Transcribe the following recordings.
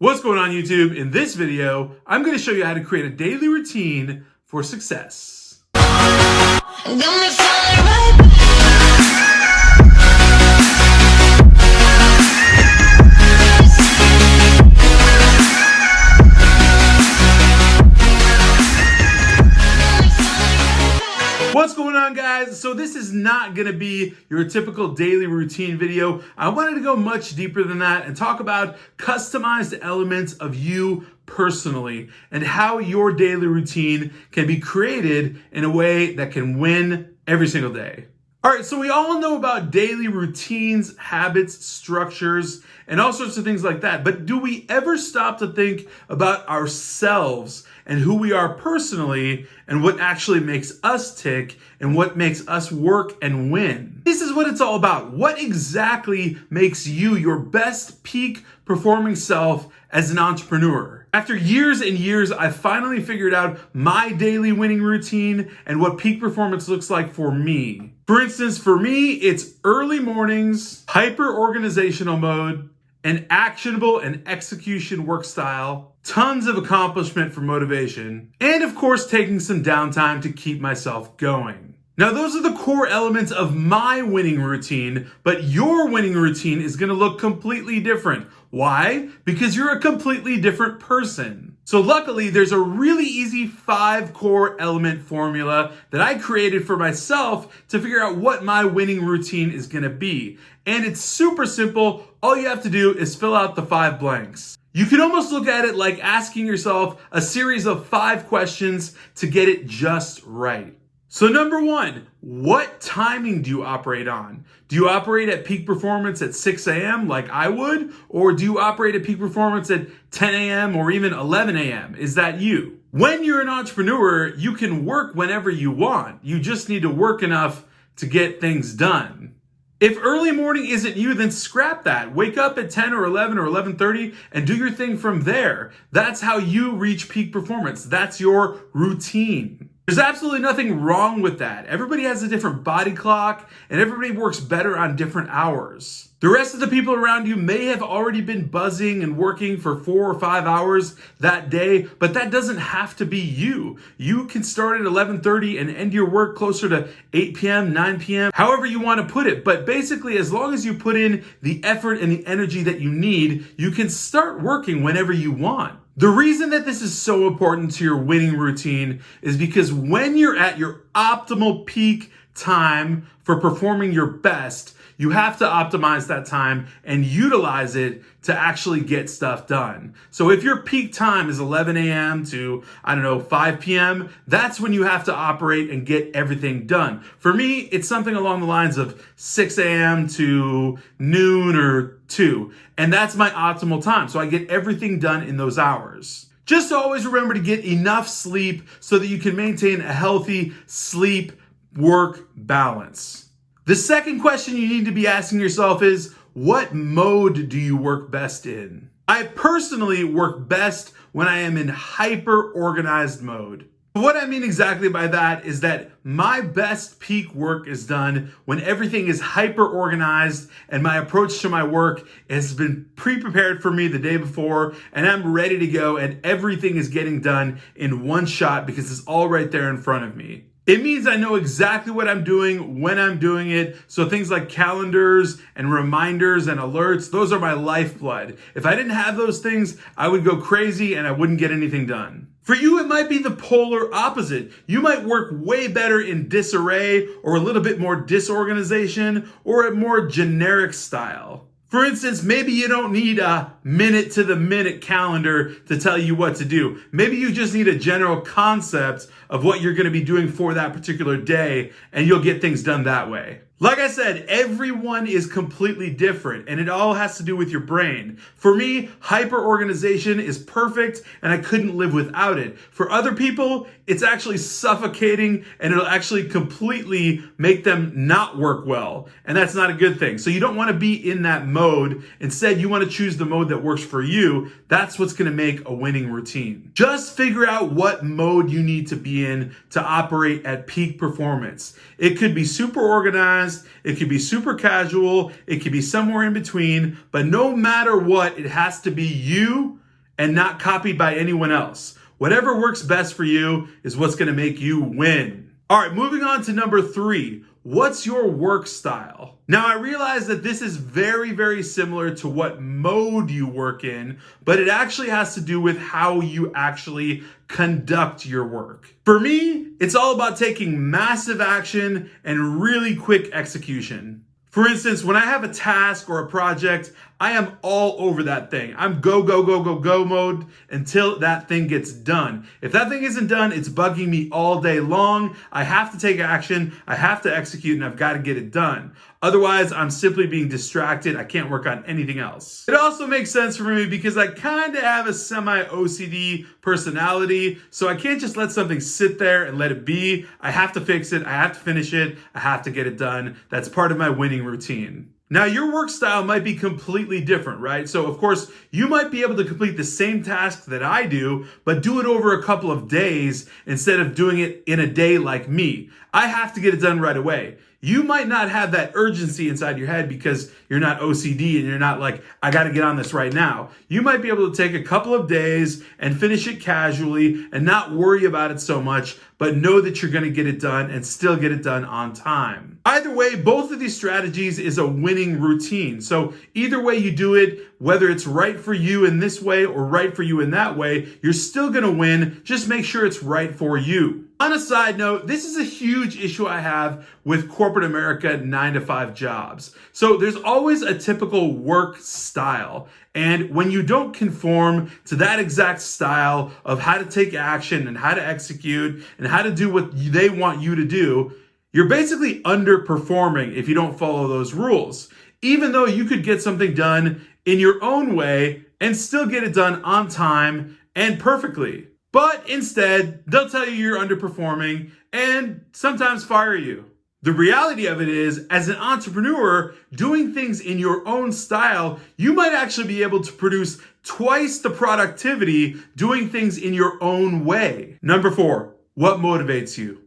What's going on YouTube? In this video, I'm going to show you how to create a daily routine for success. What's going on, guys? So this is not going to be your typical daily routine video. I wanted to go much deeper than that and talk about customized elements of you personally and how your daily routine can be created in a way that can win every single day. All right, so we all know about daily routines, habits, structures, and all sorts of things like that. But do we ever stop to think about ourselves and who we are personally and what actually makes us tick and what makes us work and win? This is what it's all about. What exactly makes you your best peak performing self as an entrepreneur? After years and years, I finally figured out my daily winning routine and what peak performance looks like for me. For instance, for me, it's early mornings, hyper-organizational mode, an actionable and execution work style, tons of accomplishment for motivation, and of course, taking some downtime to keep myself going. Now, those are the core elements of my winning routine, but your winning routine is going to look completely different. Why? Because you're a completely different person. So luckily, there's a really easy 5 core element formula that I created for myself to figure out what my winning routine is going to be. And it's super simple. All you have to do is fill out the 5 blanks. You can almost look at it like asking yourself a series of 5 questions to get it just right. So number 1, what timing do you operate on? Do you operate at peak performance at 6 a.m. like I would? Or do you operate at peak performance at 10 a.m. or even 11 a.m.? Is that you? When you're an entrepreneur, you can work whenever you want. You just need to work enough to get things done. If early morning isn't you, then scrap that. Wake up at 10 or 11 or 11:30 and do your thing from there. That's how you reach peak performance. That's your routine. There's absolutely nothing wrong with that. Everybody has a different body clock and everybody works better on different hours. The rest of the people around you may have already been buzzing and working for 4 or 5 hours that day, but that doesn't have to be you. You can start at 11:30 and end your work closer to 8 p.m., 9 p.m., however you want to put it. But basically, as long as you put in the effort and the energy that you need, you can start working whenever you want. The reason that this is so important to your winning routine is because when you're at your optimal peak time for performing your best, you have to optimize that time and utilize it to actually get stuff done. So if your peak time is 11 a.m. to, 5 p.m., that's when you have to operate and get everything done. For me, it's something along the lines of 6 a.m. to noon or 2. And that's my optimal time. So I get everything done in those hours. Just always remember to get enough sleep so that you can maintain a healthy sleep-work balance. The second question you need to be asking yourself is, what mode do you work best in? I personally work best when I am in hyper-organized mode. What I mean exactly by that is that my best peak work is done when everything is hyper-organized and my approach to my work has been pre-prepared for me the day before and I'm ready to go and everything is getting done in one shot because it's all right there in front of me. It means I know exactly what I'm doing when I'm doing it. So things like calendars and reminders and alerts, those are my lifeblood. If I didn't have those things, I would go crazy and I wouldn't get anything done. For you, it might be the polar opposite. You might work way better in disarray or a little bit more disorganization or a more generic style. For instance, maybe you don't need a minute-to-the-minute calendar to tell you what to do. Maybe you just need a general concept of what you're going to be doing for that particular day, and you'll get things done that way. Like I said, everyone is completely different, and it all has to do with your brain. For me, hyper-organization is perfect, and I couldn't live without it. For other people, it's actually suffocating, and it'll actually completely make them not work well, and that's not a good thing. So you don't want to be in that mode. Instead, you want to choose the mode that works for you. That's what's going to make a winning routine. Just figure out what mode you need to be in to operate at peak performance. It could be super organized, it could be super casual, it could be somewhere in between, but no matter what, it has to be you and not copied by anyone else. Whatever works best for you is what's going to make you win. All right, moving on to number 3. What's your work style? Now, I realize that this is very, very similar to what mode you work in, but it actually has to do with how you actually conduct your work. For me, it's all about taking massive action and really quick execution. For instance, when I have a task or a project, I am all over that thing. I'm go, go, go, go, go mode until that thing gets done. If that thing isn't done, it's bugging me all day long. I have to take action, I have to execute, and I've got to get it done. Otherwise, I'm simply being distracted. I can't work on anything else. It also makes sense for me because I kind of have a semi-OCD personality, so I can't just let something sit there and let it be. I have to fix it, I have to finish it, I have to get it done. That's part of my winning routine. Now, your work style might be completely different, right? So, of course, you might be able to complete the same task that I do, but do it over a couple of days instead of doing it in a day like me. I have to get it done right away. You might not have that urgency inside your head because you're not OCD and you're not like, I got to get on this right now. You might be able to take a couple of days and finish it casually and not worry about it so much, but know that you're going to get it done and still get it done on time. Either way, both of these strategies is a winning routine. So either way you do it, whether it's right for you in this way or right for you in that way, you're still going to win. Just make sure it's right for you. On a side note, this is a huge issue I have with corporate America 9-to-5 jobs. So there's always a typical work style. And when you don't conform to that exact style of how to take action and how to execute and how to do what they want you to do, you're basically underperforming if you don't follow those rules. Even though you could get something done in your own way and still get it done on time and perfectly. But instead, they'll tell you you're underperforming and sometimes fire you. The reality of it is, as an entrepreneur, doing things in your own style, you might actually be able to produce twice the productivity doing things in your own way. Number 4, what motivates you?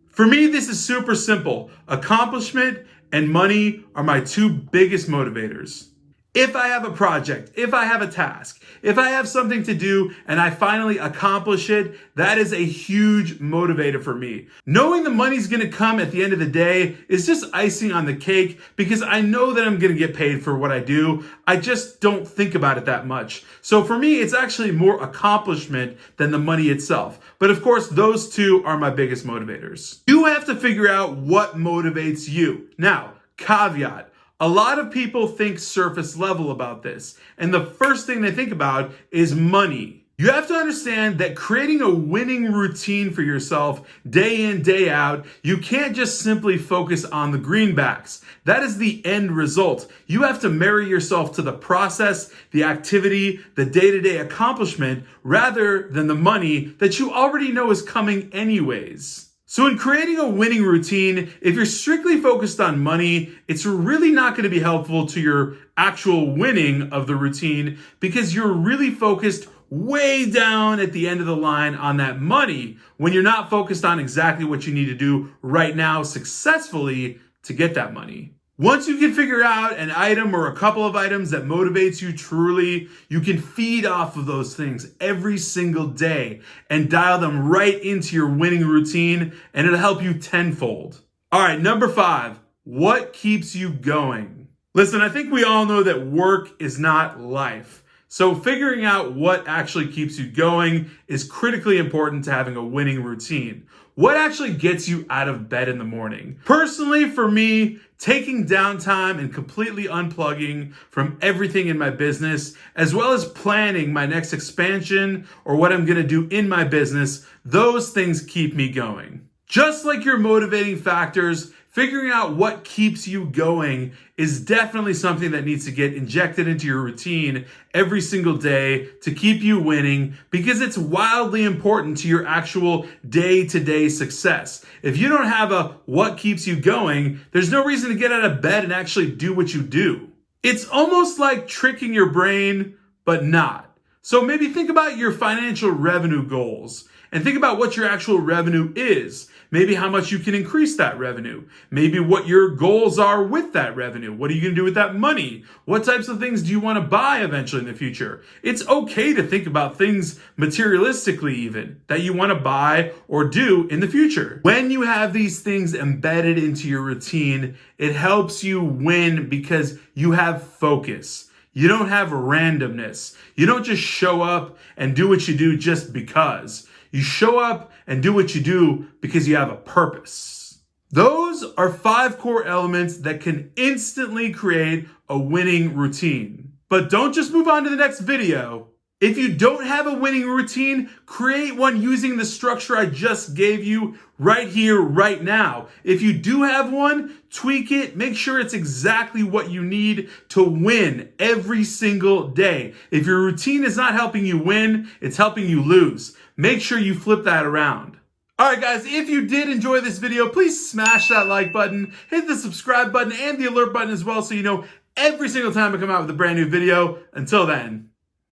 For me, this is super simple. Accomplishment and money are my 2 biggest motivators. If I have a project, if I have a task, if I have something to do and I finally accomplish it, that is a huge motivator for me. Knowing the money's going to come at the end of the day is just icing on the cake because I know that I'm going to get paid for what I do. I just don't think about it that much. So for me, it's actually more accomplishment than the money itself. But of course, those 2 are my biggest motivators. You have to figure out what motivates you. Now, caveat. A lot of people think surface level about this, and the first thing they think about is money. You have to understand that creating a winning routine for yourself day in, day out, you can't just simply focus on the greenbacks. That is the end result. You have to marry yourself to the process, the activity, the day-to-day accomplishment, rather than the money that you already know is coming anyways. So in creating a winning routine, if you're strictly focused on money, it's really not going to be helpful to your actual winning of the routine because you're really focused way down at the end of the line on that money when you're not focused on exactly what you need to do right now successfully to get that money. Once you can figure out an item or a couple of items that motivates you truly, you can feed off of those things every single day and dial them right into your winning routine, and it'll help you tenfold. All right, number 5, what keeps you going? Listen, I think we all know that work is not life. So figuring out what actually keeps you going is critically important to having a winning routine. What actually gets you out of bed in the morning? Personally, for me, taking downtime and completely unplugging from everything in my business, as well as planning my next expansion or what I'm going to do in my business, those things keep me going. Just like your motivating factors, figuring out what keeps you going is definitely something that needs to get injected into your routine every single day to keep you winning because it's wildly important to your actual day-to-day success. If you don't have a what keeps you going, there's no reason to get out of bed and actually do what you do. It's almost like tricking your brain, but not. So maybe think about your financial revenue goals And think about what your actual revenue is. Maybe how much you can increase that revenue. Maybe what your goals are with that revenue. What are you going to do with that money? What types of things do you want to buy eventually in the future? It's okay to think about things materialistically even that you want to buy or do in the future. When you have these things embedded into your routine, it helps you win because you have focus. You don't have randomness. You don't just show up and do what you do just because. You show up and do what you do because you have a purpose. Those are 5 core elements that can instantly create a winning routine. But don't just move on to the next video. If you don't have a winning routine, create one using the structure I just gave you right here, right now. If you do have one, tweak it. Make sure it's exactly what you need to win every single day. If your routine is not helping you win, it's helping you lose. Make sure you flip that around. All right, guys, if you did enjoy this video, please smash that like button, hit the subscribe button and the alert button as well so you know every single time I come out with a brand new video. Until then.